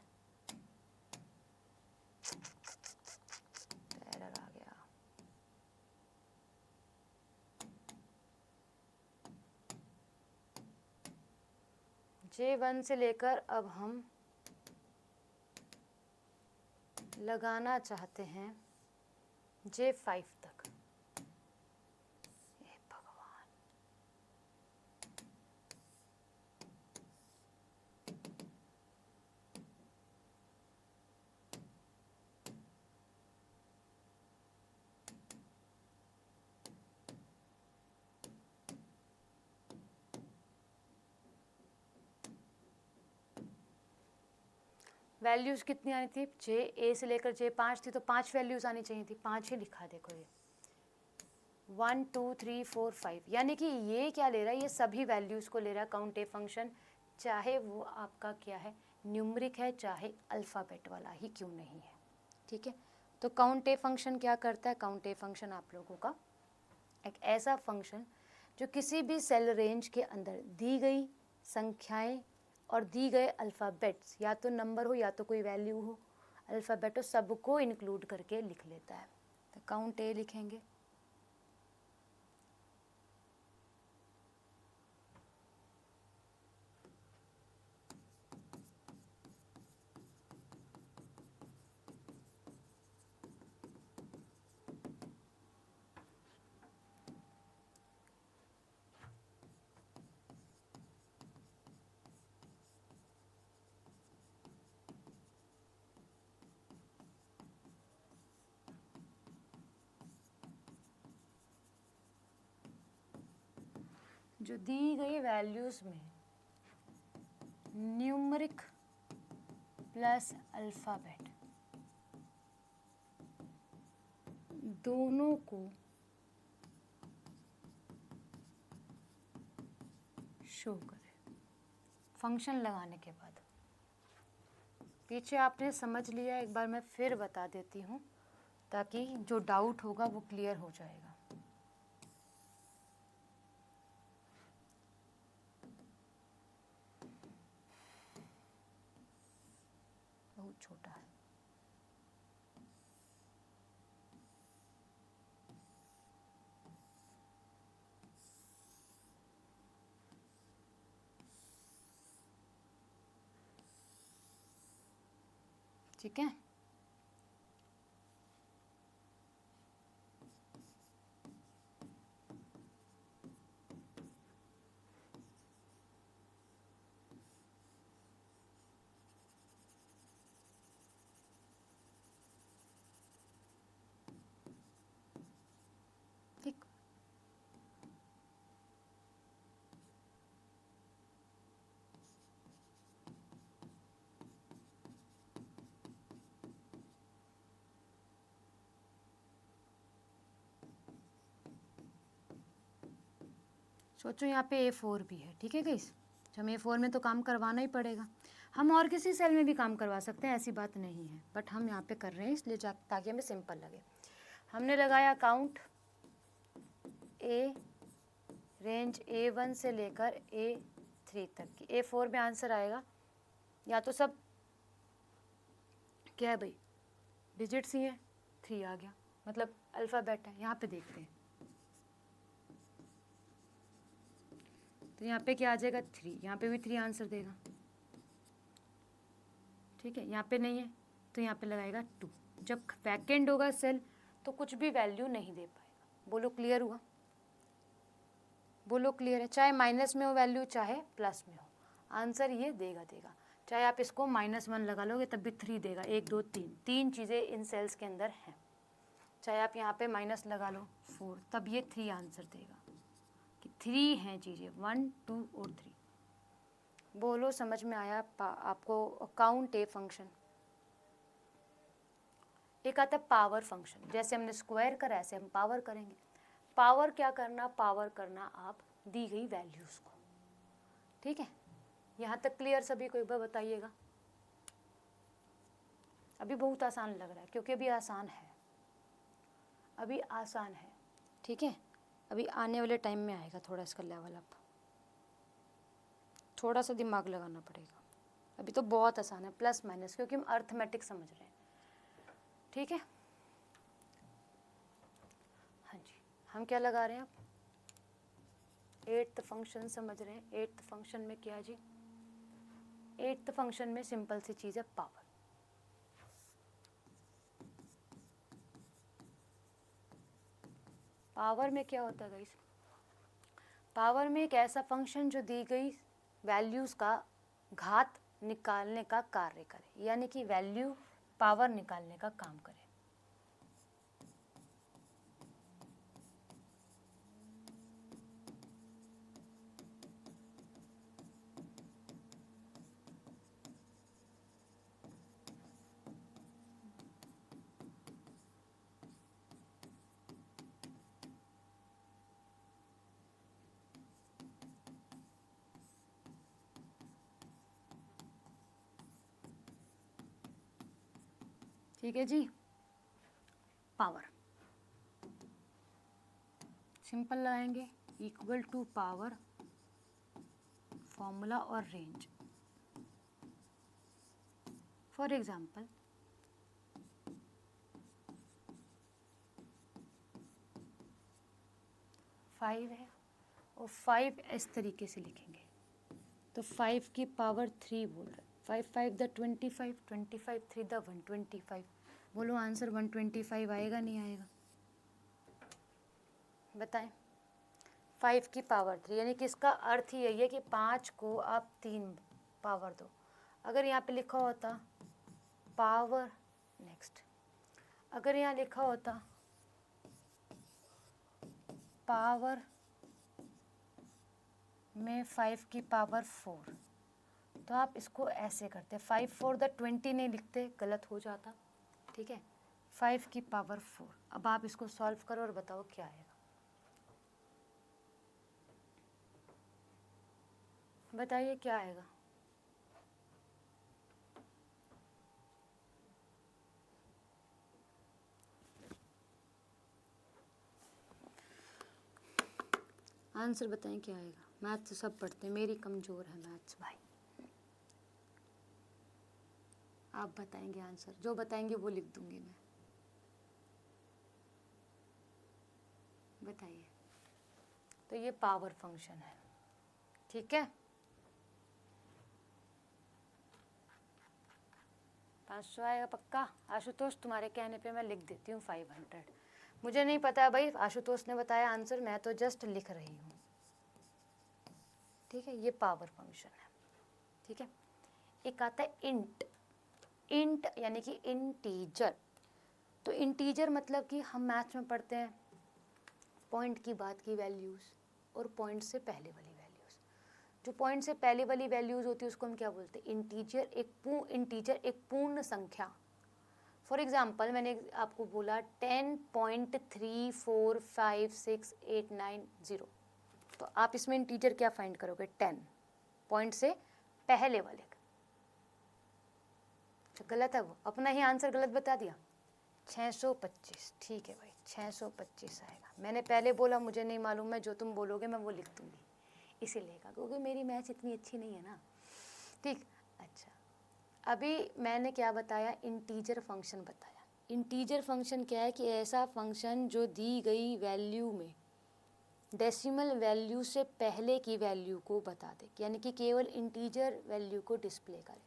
एरर आ गया, J1 से लेकर अब हम लगाना चाहते हैं J5 तक। हे भगवान, वैल्यूज़ कितनी आनी थी, J से लेकर J5 थी, तो 5 वैल्यूज़ आनी चाहिए थी, 5 ही लिखा, देखो ये 1 2 3 4 5, यानी कि ये क्या ले रहा है, ये सभी वैल्यूज़ को ले रहा है काउंट ए फंक्शन, चाहे वो आपका क्या है, न्यूमरिक है, चाहे अल्फ़ाबेट वाला ही क्यों नहीं है। ठीक है, तो काउंट ए फंक्शन क्या करता है, काउंट ए फंक्शन आप लोगों का एक ऐसा फंक्शन जो किसी भी सेल रेंज के अंदर दी गई संख्याएं और दी गए अल्फ़ाबेट्स, या तो नंबर हो या तो कोई वैल्यू हो, अल्फ़ाबेट हो, सबको इंक्लूड करके लिख लेता है। तो काउंट ए लिखेंगे, जो दी गई वैल्यूज़ में न्यूमरिक प्लस अल्फ़ाबेट दोनों को शो करें फंक्शन लगाने के बाद। पीछे आपने समझ लिया, एक बार मैं फिर बता देती हूँ ताकि जो डाउट होगा वो क्लियर हो जाएगा। बहुत छोटा है, ठीक है। सोचो यहाँ पे A4 भी है, ठीक है गाइस। हम A4 में तो काम करवाना ही पड़ेगा। हम और किसी सेल में भी काम करवा सकते हैं, ऐसी बात नहीं है, बट हम यहाँ पे कर रहे हैं इसलिए ताकि हमें सिंपल लगे। हमने लगाया काउंट A, रेंज A1 से लेकर A3 तक की। A4 में आंसर आएगा या तो सब क्या है भाई, डिजिट्स ही हैं, 3 आ गया, मतलब अल्फ़ाबेट है। यहाँ पे देखते हैं तो यहाँ पे क्या आ जाएगा 3, यहाँ पे भी 3 आंसर देगा, ठीक है। यहाँ पे नहीं है तो यहाँ पे लगाएगा 2। जब वैकेंट होगा सेल तो कुछ भी वैल्यू नहीं दे पाएगा। बोलो क्लियर हुआ? बोलो क्लियर है? चाहे माइनस में हो वैल्यू, चाहे प्लस में हो, आंसर ये देगा। चाहे आप इसको -1 लगा लोगे तब भी 3 देगा। 1 2 3, 3 चीज़ें इन सेल्स के अंदर हैं। चाहे आप यहाँ पे माइनस लगा लो 4, तब ये 3 आंसर देगा कि 3 हैं चीज़ें, 1 2 और 3। बोलो समझ में आया आपको? Count a function. एक आता है पावर फंक्शन। जैसे हमने स्क्वायर करा ऐसे हम पावर करेंगे। पावर क्या करना? पावर करना आप दी गई वैल्यूज़ को, ठीक है। यहाँ तक क्लियर सभी को? एक बार बताइएगा। अभी बहुत आसान लग रहा है क्योंकि अभी आसान है, अभी आसान है, ठीक है। अभी आने वाले टाइम में आएगा थोड़ा इसका लेवल अप, थोड़ा सा दिमाग लगाना पड़ेगा। अभी तो बहुत आसान है, प्लस माइनस, क्योंकि हम अर्थमेटिक समझ रहे हैं, ठीक है। हाँ जी, हम क्या लगा रहे हैं अब? 8th फंक्शन समझ रहे हैं। 8th फंक्शन में क्या जी? 8th फंक्शन में सिंपल सी चीज़ है पावर। पावर में क्या होता है गाइस? पावर में एक ऐसा फंक्शन जो दी गई वैल्यूज़ का घात निकालने का कार्य करे, यानी कि वैल्यू पावर निकालने का काम करे। ठीक है जी। पावर सिंपल लगाएंगे, इक्वल टू पावर, फॉर्मूला और रेंज। फॉर एग्जाम्पल फाइव है और 5 इस तरीके से लिखेंगे तो 5 की पावर 3 बोल रहे। 5 5 द 25, 25 3 द 125। बोलो आंसर 125 आएगा नहीं आएगा? बताएं। 5 की पावर 3, यानी कि इसका अर्थ ही यही है कि 5 को आप 3 पावर दो। अगर यहाँ पे लिखा होता पावर, नेक्स्ट अगर यहाँ लिखा होता पावर में 5 की पावर 4, तो आप इसको ऐसे करते, 5 4 द 20 नहीं लिखते, गलत हो जाता, ठीक है। 5 की पावर 4। अब आप इसको सॉल्व करो और बताओ क्या आएगा। बताइए क्या आएगा? आंसर बताएं क्या आएगा? मैथ्स सब पढ़ते हैं, मेरी कमज़ोर है मैथ्स भाई। आप बताएंगे आंसर, जो बताएंगे वो लिख दूंगी मैं। बताइए। तो ये पावर फंक्शन है, ठीक है। 500 आएगा पक्का? आशुतोष तुम्हारे कहने पे मैं लिख देती हूँ 500। मुझे नहीं पता भाई, आशुतोष ने बताया आंसर, मैं तो जस्ट लिख रही हूँ, ठीक है। ये पावर फंक्शन है, ठीक है। एक आता है इंट। इंट यानी कि इंटीजर। तो इंटीजर मतलब कि हम मैथ्स में पढ़ते हैं पॉइंट की बाद की वैल्यूज़ और पॉइंट से पहले वाली वैल्यूज़। जो पॉइंट से पहले वाली वैल्यूज़ होती है उसको हम क्या बोलते हैं? इंटीजर। इंटीजर एक पूर्ण संख्या। फॉर एग्जाम्पल मैंने आपको बोला 10.345689 0, तो आप इसमें इंटीजर क्या फाइंड करोगे, 10 पॉइंट से पहले वाले का। तो गलत है वो, अपना ही आंसर गलत बता दिया। 625, ठीक है भाई 625 आएगा। मैंने पहले बोला मुझे नहीं मालूम है, जो तुम बोलोगे मैं वो लिख दूंगी, इसीलिए कहा, क्योंकि मेरी मैथ इतनी अच्छी नहीं है ना। ठीक, अच्छा अभी मैंने क्या बताया, इंटीजर फंक्शन बताया। इंटीजर फंक्शन क्या है कि ऐसा फंक्शन जो दी गई वैल्यू में डेसिमल वैल्यू से पहले की वैल्यू को बता दे, यानी कि केवल इंटीजर वैल्यू को डिस्प्ले करे।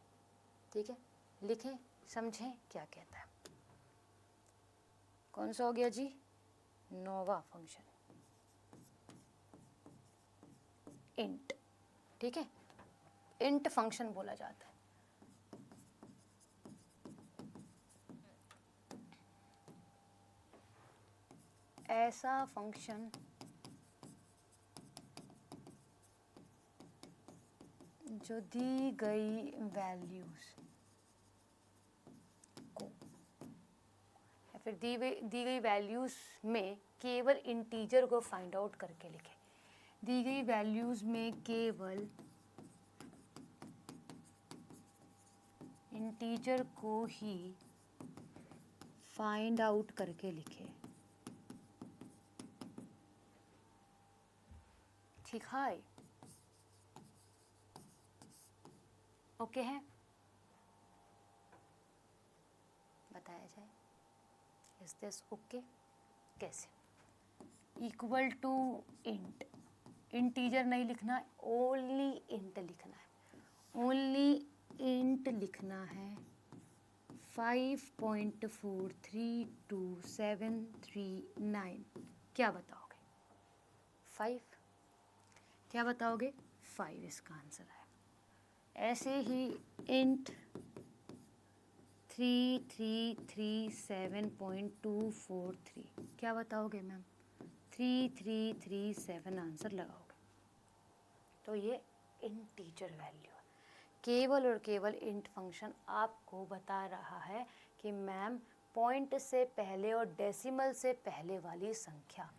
ठीक है, लिखें समझें क्या कहता है। कौन सा हो गया जी, नोवा फंक्शन, इंट। ठीक है, इंट फंक्शन बोला जाता है। ऐसा फंक्शन जो दी गई वैल्यूज को या फिर दी गई वैल्यूज में केवल इंटीजर को फाइंड आउट करके लिखे। दी गई वैल्यूज में केवल इंटीजर को ही फाइंड आउट करके लिखे। ठीक है, ओके है, बताया जाए इज दिस ओके। कैसे, इक्वल टू इंट, इंटीजर नहीं लिखना है, ओनली इंट लिखना है, ओनली इंट लिखना है। 5.43279 क्या बताओगे, 5, क्या बताओगे 5 इसका आंसर है। ऐसे ही इंट 3337.243 क्या बताओगे मैम, 3337 आंसर लगाओगे। तो ये इंटीजर वैल्यू है। केवल और केवल इंट फंक्शन आपको बता रहा है कि मैम पॉइंट से पहले और डेसिमल से पहले वाली संख्या,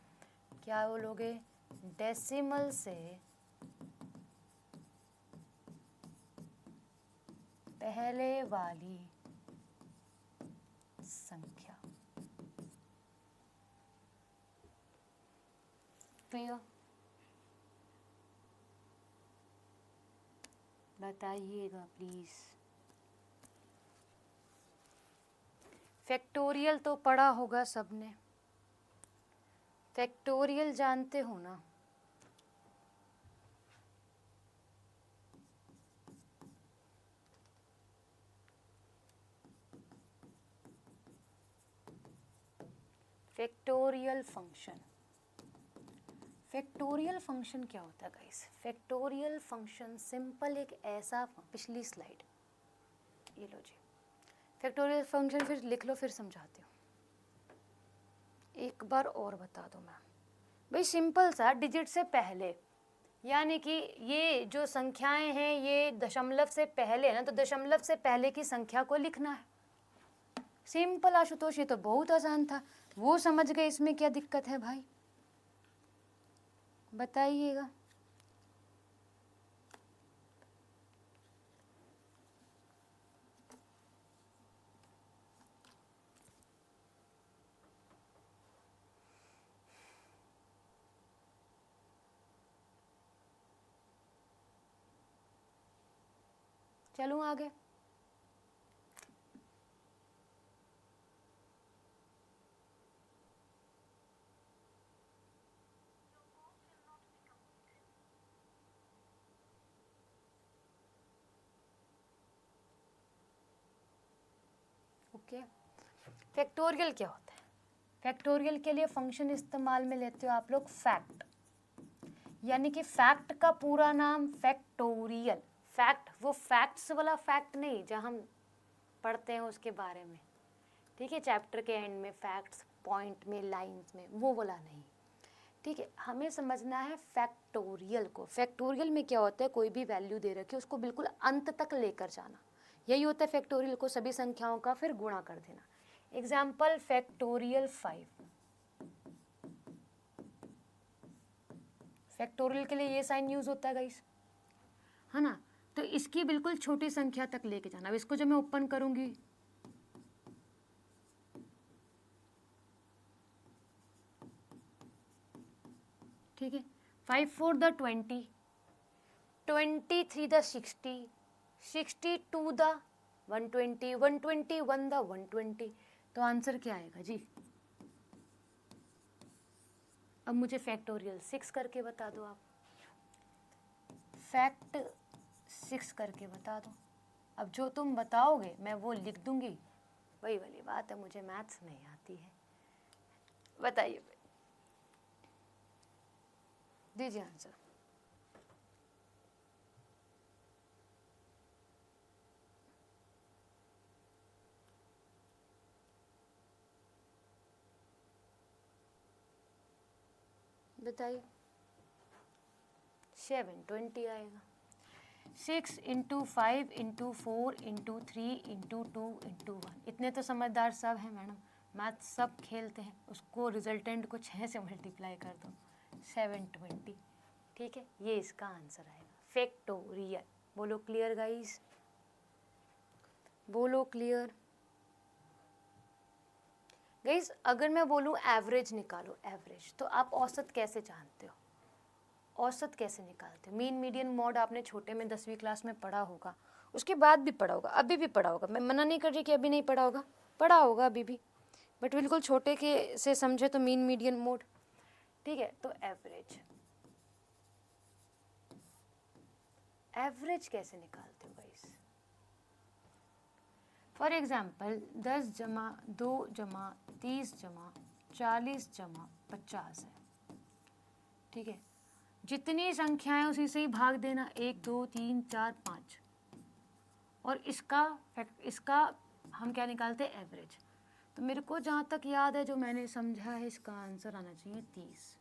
क्या बोलोगे, डेसिमल से पहले वाली संख्या। क्लियर, बताइएगा प्लीज। फैक्टोरियल तो पढ़ा होगा सबने, फैक्टोरियल जानते हो ना। फैक्टोरियल फंक्शन, फैक्टोरियल फंक्शन क्या होता है गाइस, फैक्टोरियल फंक्शन सिंपल एक ऐसा, पिछली स्लाइड ये लो जी, फैक्टोरियल फंक्शन फिर लिख लो, फिर समझाती हूँ, एक बार और बता दो मैम। भाई सिंपल सा, डिजिट से पहले, यानी कि ये जो संख्याएं हैं ये दशमलव से पहले है ना, तो दशमलव से पहले की संख्या को लिखना है। सिंपल आशुतोष, ये तो बहुत आसान था, वो समझ गए, इसमें क्या दिक्कत है भाई, बताइएगा। चलूँ आगे, ओके। फैक्टोरियल क्या होता है, फैक्टोरियल के लिए फंक्शन इस्तेमाल में लेते हो आप लोग फैक्ट, यानी कि फैक्ट का पूरा नाम फैक्टोरियल। फैक्ट वो फैक्ट्स वाला फैक्ट नहीं जहाँ हम पढ़ते हैं उसके बारे में, ठीक है, चैप्टर के एंड में फैक्ट्स, पॉइंट में, लाइंस में, वो वाला नहीं, ठीक है। हमें समझना है फैक्टोरियल को। फैक्टोरियल में क्या होता है, कोई भी वैल्यू दे रखी है उसको बिल्कुल अंत तक लेकर जाना, यही होता है फैक्टोरियल को, सभी संख्याओं का फिर गुणा कर देना। एग्जाम्पल फैक्टोरियल 5, फैक्टोरियल के लिए ये साइन यूज होता है गाइस, है ना। तो इसकी बिल्कुल छोटी संख्या तक लेके जाना। अब इसको जब मैं ओपन करूंगी, ठीक है, 5 4 द 20, 23 द 60, 62 द 120, 121 द 120। तो आंसर क्या आएगा जी? अब मुझे फैक्टोरियल 6 करके बता दो आप, फैक्ट 6 करके बता दो। अब जो तुम बताओगे मैं वो लिख दूंगी। वही वाली बात है, मुझे मैथ्स नहीं आती है। बताइए, दीजिए आंसर। बताइए। 720 आएगा। 6 × 5 × 4 × 3 × 2 × 1। इतने तो समझदार सब हैं मैडम, मैथ सब खेलते हैं। उसको रिजल्टेंट को 6 से मल्टीप्लाई कर दो, 720। ठीक है, ये इसका आंसर आएगा, फैक्टोरियल। बोलो क्लियर गाइस, बोलो क्लियर गाइस। अगर मैं बोलूँ एवरेज निकालो, एवरेज, तो आप औसत कैसे जानते हो? औसत कैसे निकालते हो? मीन मीडियन मॉड आपने छोटे में 10वीं क्लास में पढ़ा होगा, उसके बाद भी पढ़ा होगा, अभी भी पढ़ा होगा। मैं मना नहीं कर रही कि अभी नहीं पढ़ा होगा, पढ़ा होगा अभी भी, बट बिल्कुल छोटे के से समझे तो मीन मीडियन मोड। ठीक है, तो एवरेज, एवरेज कैसे निकालते हो गाइस? फॉर एग्जाम्पल 10 जमा 2 जमा 30 जमा 40 जमा 50 है। ठीक है, जितनी संख्याएं उसी से ही भाग देना, 1 2 3 4 5। और इसका हम क्या निकालते हैं? एवरेज। तो मेरे को जहाँ तक याद है, जो मैंने समझा है, इसका आंसर आना चाहिए 30,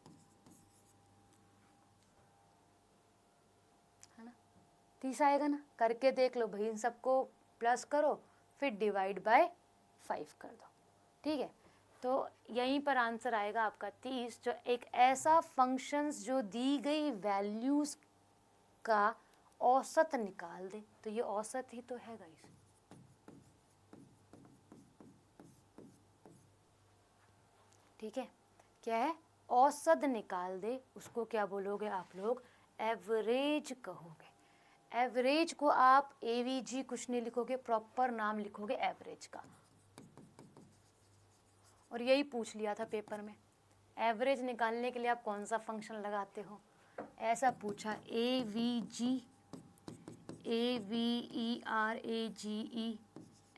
है ना। 30 आएगा ना? करके देख लो भाई, इन सबको प्लस करो, फिर डिवाइड बाय 5 कर दो। ठीक है, तो यहीं पर आंसर आएगा आपका 30, जो एक ऐसा फंक्शंस जो दी गई वैल्यूज का औसत निकाल दे। तो ये औसत ही तो है गाइस। ठीक है, क्या है? औसत निकाल दे, उसको क्या बोलोगे आप लोग? एवरेज कहोगे। एवरेज को आप एवीजी कुछ नहीं लिखोगे, प्रॉपर नाम लिखोगे एवरेज का। और यही पूछ लिया था पेपर में, एवरेज निकालने के लिए आप कौन सा फंक्शन लगाते हो? ऐसा पूछा, एवीजी, AVERAGE,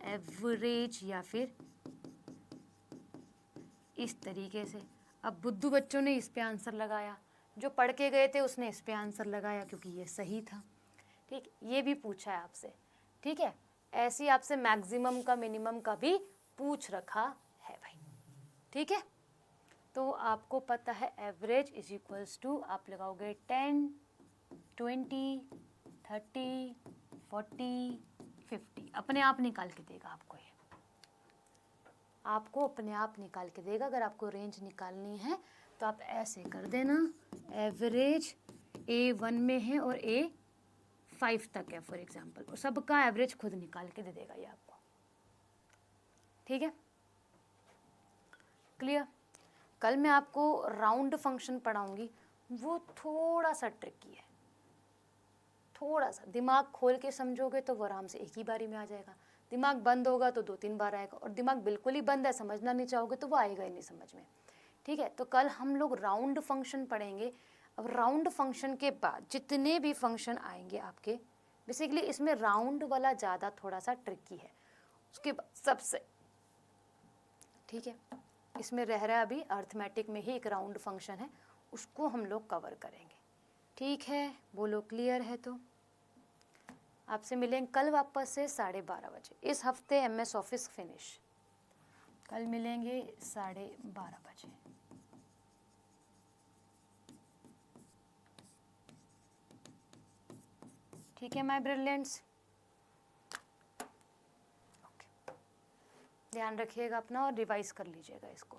एवरेज, या फिर इस तरीके से। अब बुद्धू बच्चों ने इस पे आंसर लगाया, जो पढ़ के गए थे उसने इस पे आंसर लगाया, क्योंकि ये सही था। ठीक, ये भी पूछा है आपसे। ठीक है, ऐसे ही आपसे मैक्सिमम का मिनिमम का भी पूछ रखा है भाई। ठीक है, तो आपको पता है एवरेज इज इक्वल्स टू, आप लगाओगे 10 20 30 40 50। अपने आप निकाल के देगा आपको, ये आपको अपने आप निकाल के देगा। अगर आपको रेंज निकालनी है तो आप ऐसे कर देना, एवरेज A1 में है और A5 तक है फॉर एग्जांपल, और सबका एवरेज खुद निकाल के दे देगा ये आपको। ठीक है, क्लियर। कल मैं आपको राउंड फंक्शन पढ़ाऊंगी, वो थोड़ा सा ट्रिकी है, थोड़ा सा दिमाग खोल के समझोगे तो वो आराम से एक ही बारी में आ जाएगा। दिमाग बंद होगा तो 2-3 बार आएगा, और दिमाग बिल्कुल ही बंद है, समझना नहीं चाहोगे तो वो आएगा ही नहीं समझ में। ठीक है, तो कल हम लोग राउंड फंक्शन पढ़ेंगे। अब राउंड फंक्शन के बाद जितने भी फंक्शन आएंगे आपके, बेसिकली इसमें राउंड वाला ज़्यादा थोड़ा सा ट्रिकी है। उसके बाद सबसे, ठीक है, इसमें रह रहा है अभी अर्थमेटिक में ही एक राउंड फंक्शन है, उसको हम लोग कवर करेंगे। ठीक है, बोलो क्लियर है। तो आपसे मिलेंगे कल वापस से 12:30 बजे। इस हफ्ते MS ऑफिस फिनिश, कल मिलेंगे 12:30 बजे। ठीक है माय ब्रिलियंट्स, ओके, ध्यान रखिएगा अपना और रिवाइज कर लीजिएगा इसको।